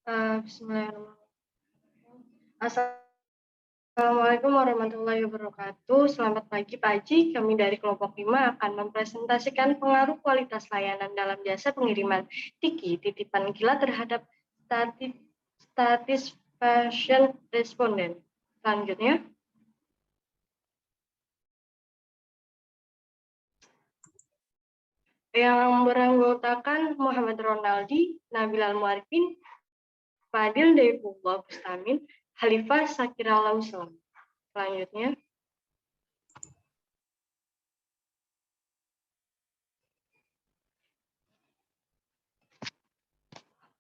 Bismillahirrahmanirrahim. Assalamualaikum warahmatullahi wabarakatuh. Selamat pagi Pak Haji. Kami dari kelompok 5 akan mempresentasikan pengaruh kualitas layanan dalam jasa pengiriman tiki titipan kilat terhadap satisfaction responden. Selanjutnya, yang beranggotakan Muhammad Ronaldi, Nabil Al-Muarifin, Fadil Daifullah Bustamin, Khalifah Sakira Lausalam. Selanjutnya,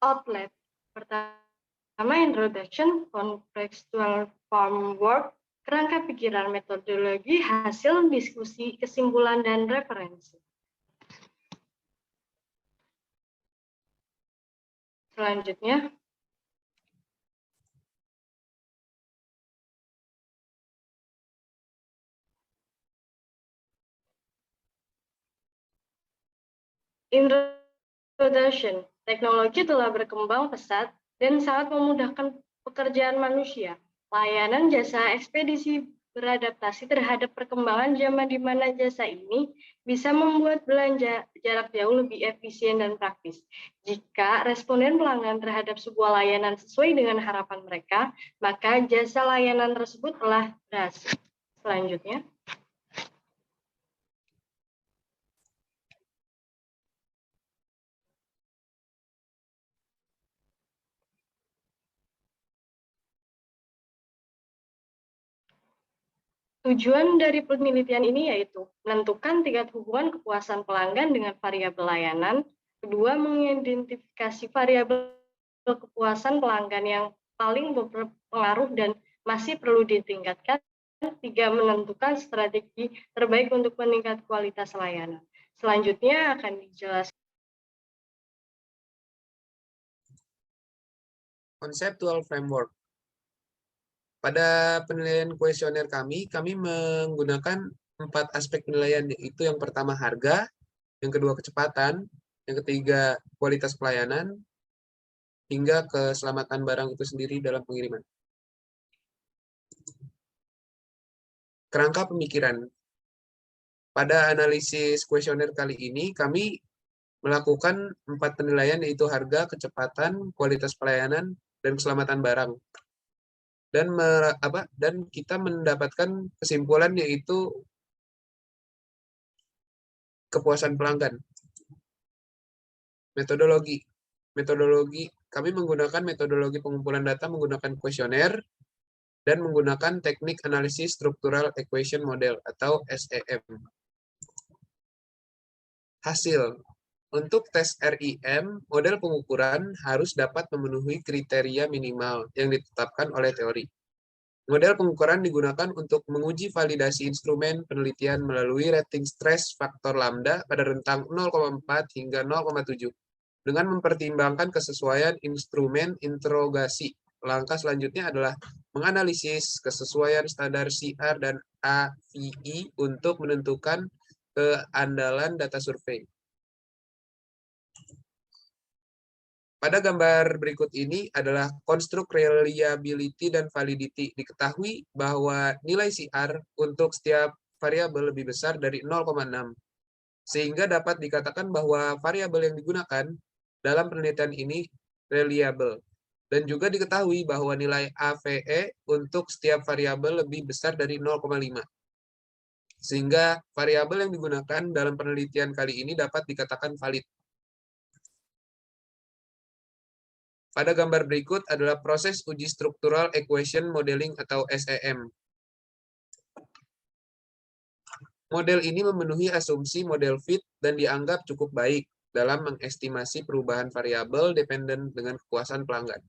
outlet. Pertama, introduction, contextual framework, kerangka pikiran, metodologi, hasil diskusi, kesimpulan, dan referensi. Selanjutnya, introduction. Teknologi telah berkembang pesat dan sangat memudahkan pekerjaan manusia. Layanan jasa ekspedisi beradaptasi terhadap perkembangan zaman di mana jasa ini bisa membuat belanja jarak jauh lebih efisien dan praktis. Jika responden pelanggan terhadap sebuah layanan sesuai dengan harapan mereka, maka jasa layanan tersebut telah berhasil. Selanjutnya, tujuan dari penelitian ini yaitu menentukan tingkat hubungan kepuasan pelanggan dengan variabel layanan. Kedua, mengidentifikasi variabel kepuasan pelanggan yang paling berpengaruh dan masih perlu ditingkatkan. Tiga, menentukan strategi terbaik untuk meningkatkan kualitas layanan. Selanjutnya akan dijelaskan conceptual framework. Pada penilaian kuesioner kami menggunakan 4 aspek penilaian, yaitu yang pertama harga, yang kedua kecepatan, yang ketiga kualitas pelayanan, hingga keselamatan barang itu sendiri dalam pengiriman. Kerangka pemikiran. Pada analisis kuesioner kali ini, kami melakukan 4 penilaian, yaitu harga, kecepatan, kualitas pelayanan, dan keselamatan barang. Dan kita mendapatkan kesimpulan yaitu kepuasan pelanggan. Metodologi. Kami menggunakan metodologi pengumpulan data menggunakan kuesioner dan menggunakan teknik analisis structural equation model atau SEM. Hasil. Untuk tes RIM, model pengukuran harus dapat memenuhi kriteria minimal yang ditetapkan oleh teori. Model pengukuran digunakan untuk menguji validasi instrumen penelitian melalui rating stress faktor lambda pada rentang 0,4 hingga 0,7 dengan mempertimbangkan kesesuaian instrumen interogasi. Langkah selanjutnya adalah menganalisis kesesuaian standar CR dan AVI untuk menentukan keandalan data survei. Pada gambar berikut ini adalah konstruk reliability dan validity. Diketahui bahwa nilai CR untuk setiap variabel lebih besar dari 0,6. Sehingga dapat dikatakan bahwa variabel yang digunakan dalam penelitian ini reliable. Dan juga diketahui bahwa nilai AVE untuk setiap variabel lebih besar dari 0,5. Sehingga variabel yang digunakan dalam penelitian kali ini dapat dikatakan valid. Pada gambar berikut adalah proses uji structural equation modeling atau SEM. Model ini memenuhi asumsi model fit dan dianggap cukup baik dalam mengestimasi perubahan variabel dependen dengan kepuasan pelanggan.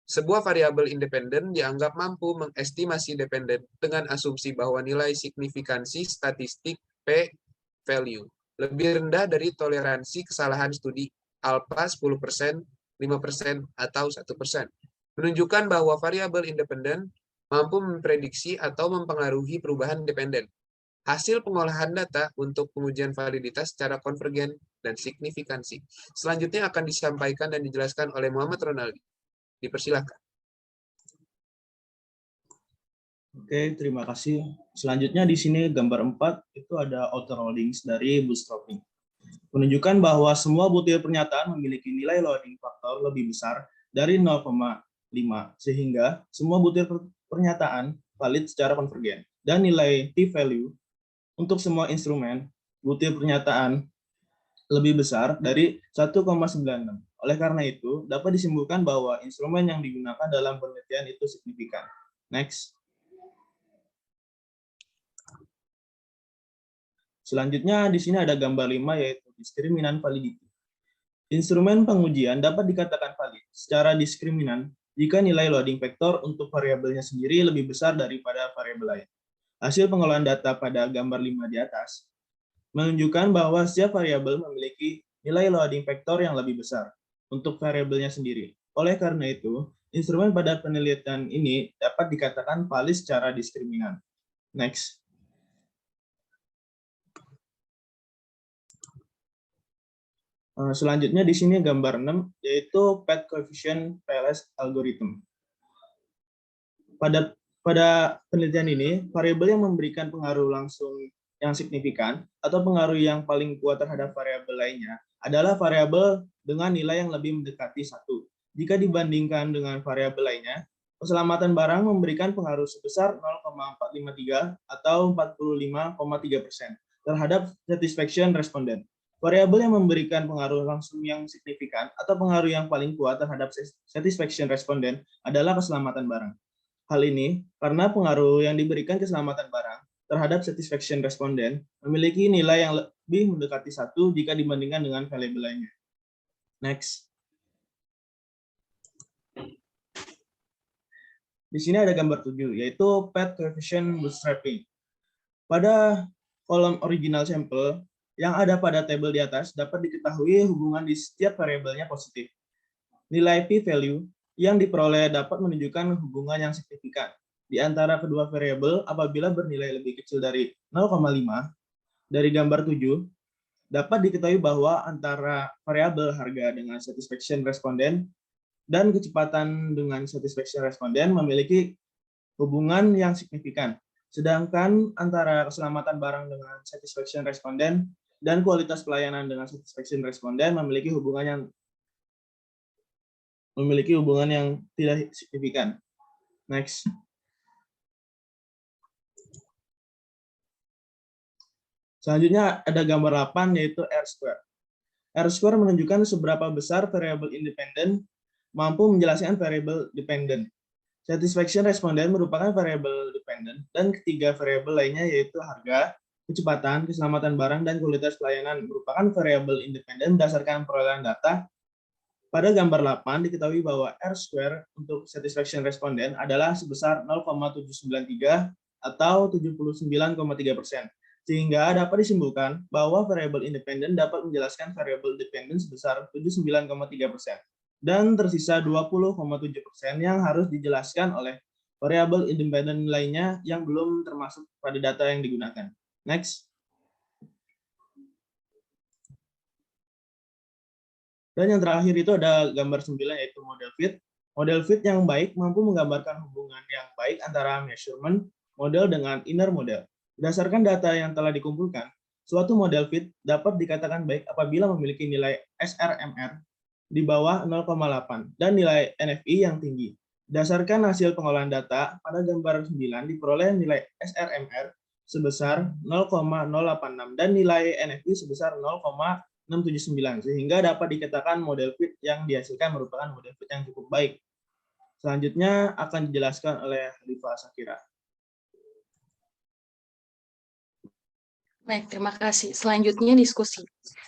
Sebuah variabel independen dianggap mampu mengestimasi dependen dengan asumsi bahwa nilai signifikansi statistik p-value lebih rendah dari toleransi kesalahan studi alpha 10%, 5%, atau 1%, menunjukkan bahwa variabel independen mampu memprediksi atau mempengaruhi perubahan dependen. Hasil pengolahan data untuk pengujian validitas secara konvergen dan signifikansi. Selanjutnya akan disampaikan dan dijelaskan oleh Muhammad Ronaldi. Dipersilakan. Oke, terima kasih. Selanjutnya di sini gambar 4 itu ada outer holdings dari bootstrapping. Menunjukkan bahwa semua butir pernyataan memiliki nilai loading faktor lebih besar dari 0,5 sehingga semua butir pernyataan valid secara konvergen dan nilai p-value untuk semua instrumen butir pernyataan lebih besar dari 1,96. Oleh karena itu, dapat disimpulkan bahwa instrumen yang digunakan dalam penelitian itu signifikan. Next. Selanjutnya di sini ada gambar 5 yaitu diskriminan validity. Instrumen pengujian dapat dikatakan valid secara diskriminan jika nilai loading vektor untuk variabelnya sendiri lebih besar daripada variabel lain. Hasil pengolahan data pada gambar 5 di atas menunjukkan bahwa setiap variabel memiliki nilai loading vektor yang lebih besar untuk variabelnya sendiri. Oleh karena itu, instrumen pada penelitian ini dapat dikatakan valid secara diskriminan. Next. Selanjutnya di sini gambar 6 yaitu path coefficient PLS algorithm. Pada penelitian ini, variabel yang memberikan pengaruh langsung yang signifikan atau pengaruh yang paling kuat terhadap variabel lainnya adalah variabel dengan nilai yang lebih mendekati 1. Jika dibandingkan dengan variabel lainnya, keselamatan barang memberikan pengaruh sebesar 0,453 atau 45,3% terhadap satisfaction responden. Variabel yang memberikan pengaruh langsung yang signifikan atau pengaruh yang paling kuat terhadap satisfaction responden adalah keselamatan barang. Hal ini karena pengaruh yang diberikan keselamatan barang terhadap satisfaction responden memiliki nilai yang lebih mendekati 1 jika dibandingkan dengan variabel lainnya. Next. Di sini ada gambar 7, yaitu path coefficient bootstrapping. Pada kolom original sampel yang ada pada tabel di atas dapat diketahui hubungan di setiap variabelnya positif. Nilai p-value yang diperoleh dapat menunjukkan hubungan yang signifikan di antara kedua variabel apabila bernilai lebih kecil dari 0,5. Dari gambar 7, dapat diketahui bahwa antara variabel harga dengan satisfaction responden dan kecepatan dengan satisfaction responden memiliki hubungan yang signifikan. Sedangkan antara keselamatan barang dengan satisfaction responden dan kualitas pelayanan dengan satisfaction responden memiliki hubungan yang tidak signifikan. Next. Selanjutnya ada gambar 8 yaitu R-square. R-square menunjukkan seberapa besar variabel independen mampu menjelaskan variabel dependen. Satisfaction responden merupakan variabel dependen dan ketiga variabel lainnya yaitu harga, kecepatan, keselamatan barang, dan kualitas pelayanan merupakan variabel independen berdasarkan perolehan data. Pada gambar 8 diketahui bahwa R-square untuk satisfaction responden adalah sebesar 0,793 atau 79,3%. Sehingga dapat disimpulkan bahwa variabel independen dapat menjelaskan variabel dependen sebesar 79,3%. Dan tersisa 20,7% yang harus dijelaskan oleh variabel independen lainnya yang belum termasuk pada data yang digunakan. Next. Dan yang terakhir itu ada gambar 9 yaitu model fit. Model fit yang baik mampu menggambarkan hubungan yang baik antara measurement model dengan inner model. Berdasarkan data yang telah dikumpulkan, suatu model fit dapat dikatakan baik apabila memiliki nilai SRMR di bawah 0,8 dan nilai NFI yang tinggi. Berdasarkan hasil pengolahan data, pada gambar 9 diperoleh nilai SRMR sebesar 0,086 dan nilai NFI sebesar 0,679, sehingga dapat dikatakan model fit yang dihasilkan merupakan model fit yang cukup baik. Selanjutnya akan dijelaskan oleh Rifa Sakira. Baik, terima kasih. Selanjutnya diskusi.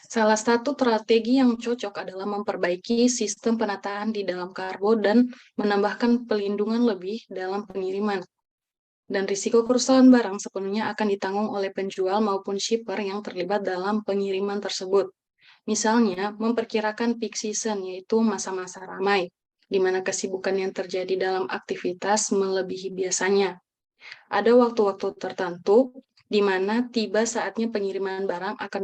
Salah satu strategi yang cocok adalah memperbaiki sistem penataan di dalam Karbo dan menambahkan pelindungan lebih dalam pengiriman. Dan risiko kerusakan barang sepenuhnya akan ditanggung oleh penjual maupun shipper yang terlibat dalam pengiriman tersebut. Misalnya, memperkirakan peak season, yaitu masa-masa ramai, di mana kesibukan yang terjadi dalam aktivitas melebihi biasanya. Ada waktu-waktu tertentu di mana tiba saatnya pengiriman barang akan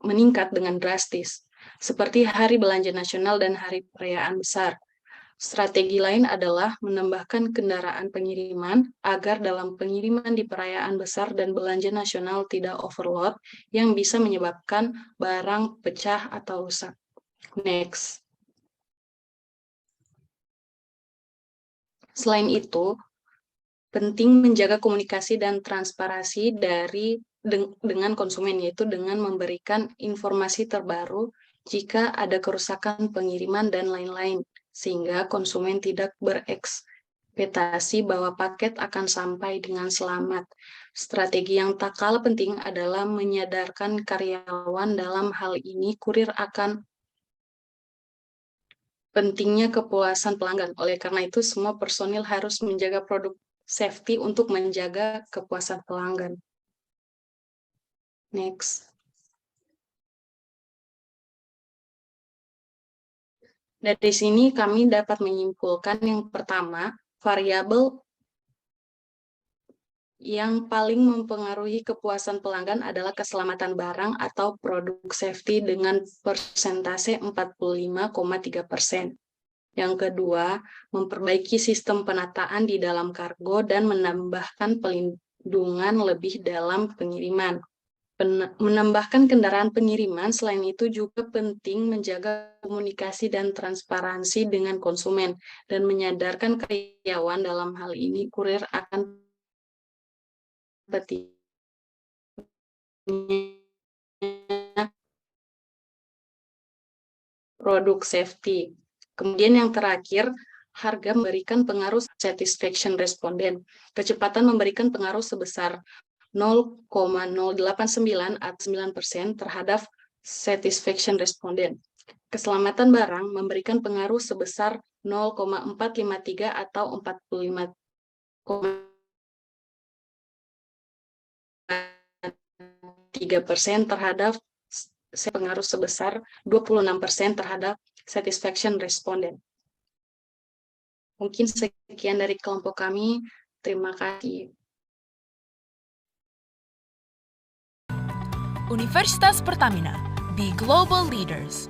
meningkat dengan drastis, seperti hari belanja nasional dan hari perayaan besar. Strategi lain adalah menambahkan kendaraan pengiriman agar dalam pengiriman di perayaan besar dan belanja nasional tidak overload yang bisa menyebabkan barang pecah atau rusak. Next. Selain itu, penting menjaga komunikasi dan transparansi dengan konsumen, yaitu dengan memberikan informasi terbaru jika ada kerusakan pengiriman dan lain-lain, sehingga konsumen tidak berekspektasi bahwa paket akan sampai dengan selamat. Strategi yang tak kalah penting adalah menyadarkan karyawan dalam hal ini kurir akan pentingnya kepuasan pelanggan. Oleh karena itu, semua personil harus menjaga produk safety untuk menjaga kepuasan pelanggan. Next. Dari sini kami dapat menyimpulkan yang pertama, variabel yang paling mempengaruhi kepuasan pelanggan adalah keselamatan barang atau produk safety dengan persentase 45,3%. Yang kedua, memperbaiki sistem penataan di dalam kargo dan menambahkan pelindungan lebih dalam pengiriman. Menambahkan kendaraan pengiriman, selain itu juga penting menjaga komunikasi dan transparansi dengan konsumen dan menyadarkan karyawan dalam hal ini kurir akan pentingnya produk safety. Kemudian yang terakhir, harga memberikan pengaruh satisfaction responden. Kecepatan memberikan pengaruh sebesar 0,089 atau 9% terhadap satisfaction responden. Keselamatan barang memberikan pengaruh sebesar 0,453 atau 45,3% terhadap pengaruh sebesar 26% terhadap satisfaction responden. Mungkin sekian dari kelompok kami. Terima kasih. Universitas Pertamina, Be Global Leaders.